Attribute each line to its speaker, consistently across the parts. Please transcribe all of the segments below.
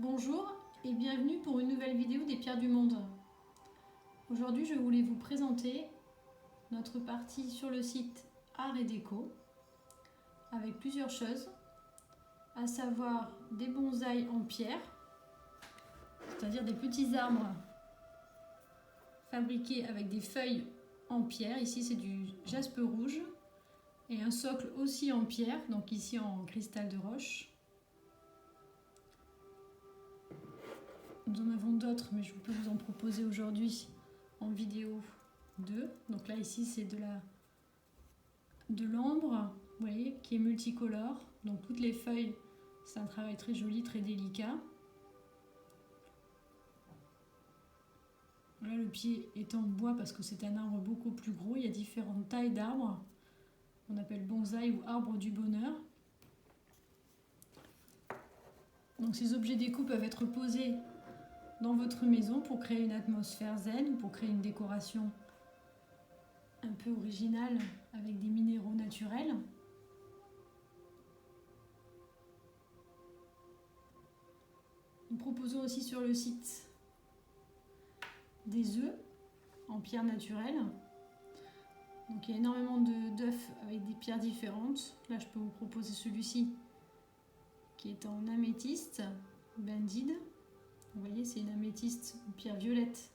Speaker 1: Bonjour et bienvenue pour une nouvelle vidéo des Pierres du Monde. Aujourd'hui, je voulais vous présenter notre partie sur le site Art et Déco avec plusieurs choses, à savoir des bonsaïs en pierre, c'est-à-dire des petits arbres fabriqués avec des feuilles en pierre. Ici, c'est du jaspe rouge et un socle aussi en pierre, donc ici en cristal de roche. Nous en avons d'autres, mais je peux vous en proposer aujourd'hui en vidéo 2. Donc là, ici, c'est de l'ambre, vous voyez, qui est multicolore. Donc toutes les feuilles, c'est un travail très joli, très délicat. Là, le pied est en bois parce que c'est un arbre beaucoup plus gros. Il y a différentes tailles d'arbres. On appelle bonsaï ou arbre du bonheur. Donc ces objets déco peuvent être posés dans votre maison pour créer une atmosphère zen, pour créer une décoration un peu originale avec des minéraux naturels. Nous proposons aussi sur le site des œufs en pierre naturelle. Donc il y a énormément d'œufs avec des pierres différentes. Là, je peux vous proposer celui-ci qui est en améthyste banded. Vous voyez, c'est une améthyste, une pierre violette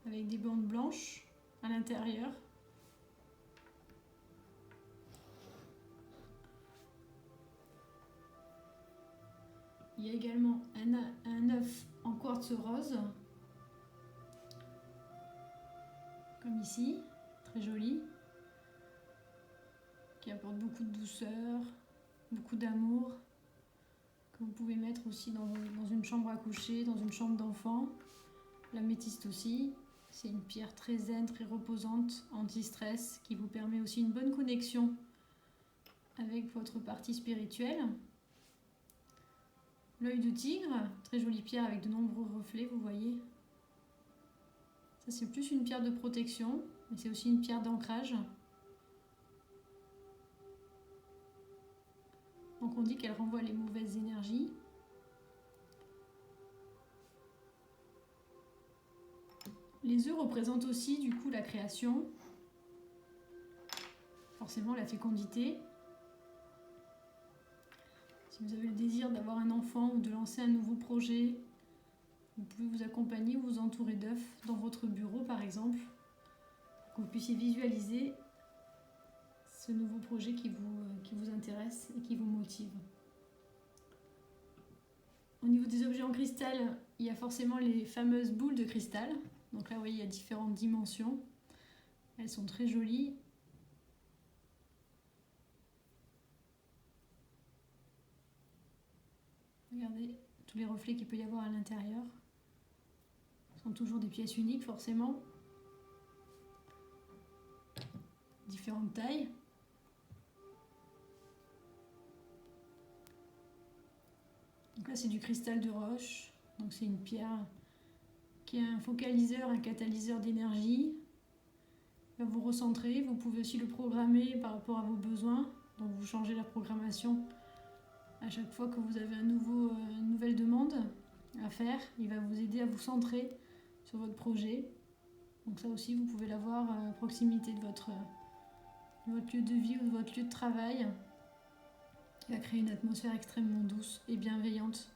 Speaker 1: avec des bandes blanches à l'intérieur. Il y a également un œuf en quartz rose, comme ici, très joli, qui apporte beaucoup de douceur, beaucoup d'amour, que vous pouvez mettre aussi dans une chambre à coucher, dans une chambre d'enfant. L'améthyste aussi, c'est une pierre très zen, très reposante, anti-stress, qui vous permet aussi une bonne connexion avec votre partie spirituelle. L'œil de tigre, très jolie pierre avec de nombreux reflets, vous voyez. Ça, c'est plus une pierre de protection, mais c'est aussi une pierre d'ancrage. Donc on dit qu'elle renvoie les mauvaises énergies. Les œufs représentent aussi du coup la création, forcément la fécondité. Si vous avez le désir d'avoir un enfant ou de lancer un nouveau projet, vous pouvez vous accompagner ou vous entourer d'œufs dans votre bureau par exemple, pour que vous puissiez visualiser ce nouveau projet qui vous intéresse et qui vous motive. Au niveau des objets en cristal, il y a forcément les fameuses boules de cristal. Donc là, vous voyez, il y a différentes dimensions. Elles sont très jolies. Regardez tous les reflets qu'il peut y avoir à l'intérieur. Ce sont toujours des pièces uniques, forcément. Différentes tailles. Donc là, c'est du cristal de roche. Donc c'est une pierre qui a un focaliseur, un catalyseur d'énergie. Il va vous recentrer. Vous pouvez aussi le programmer par rapport à vos besoins. Donc vous changez la programmation à chaque fois que vous avez une nouvelle demande à faire. Il va vous aider à vous centrer sur votre projet. Donc ça aussi, vous pouvez l'avoir à proximité de votre lieu de vie ou de votre lieu de travail. Il va créer une atmosphère extrêmement douce et bienveillante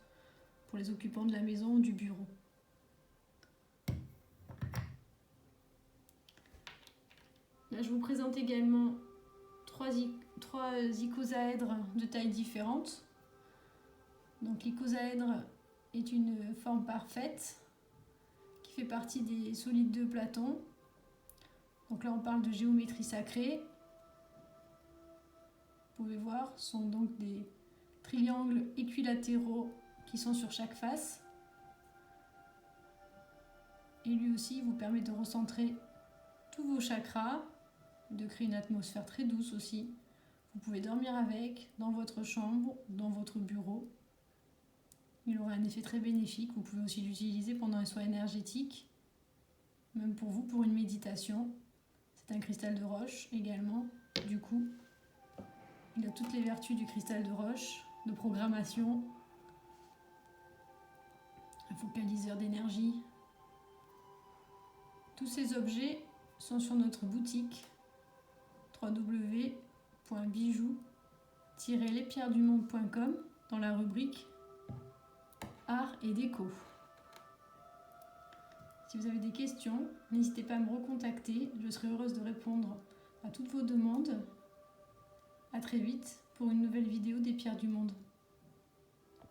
Speaker 1: pour les occupants de la maison ou du bureau. Là, je vous présente également trois icosaèdres de tailles différentes. Donc l'icosaèdre est une forme parfaite qui fait partie des solides de Platon. Donc là, on parle de géométrie sacrée. Vous pouvez voir, ce sont donc des triangles équilatéraux qui sont sur chaque face. Et lui aussi vous permet de recentrer tous vos chakras, de créer une atmosphère très douce aussi. Vous pouvez dormir avec, dans votre chambre, dans votre bureau. Il aura un effet très bénéfique. Vous pouvez aussi l'utiliser pendant un soin énergétique, même pour vous, pour une méditation. C'est un cristal de roche également. Du coup, il a toutes les vertus du cristal de roche, de programmation, un focaliseur d'énergie. Tous ces objets sont sur notre boutique www.bijoux-lespierresdumonde.com dans la rubrique Art et déco. Si vous avez des questions, n'hésitez pas à me recontacter, je serai heureuse de répondre à toutes vos demandes. À très vite pour une nouvelle vidéo des Pierres du Monde.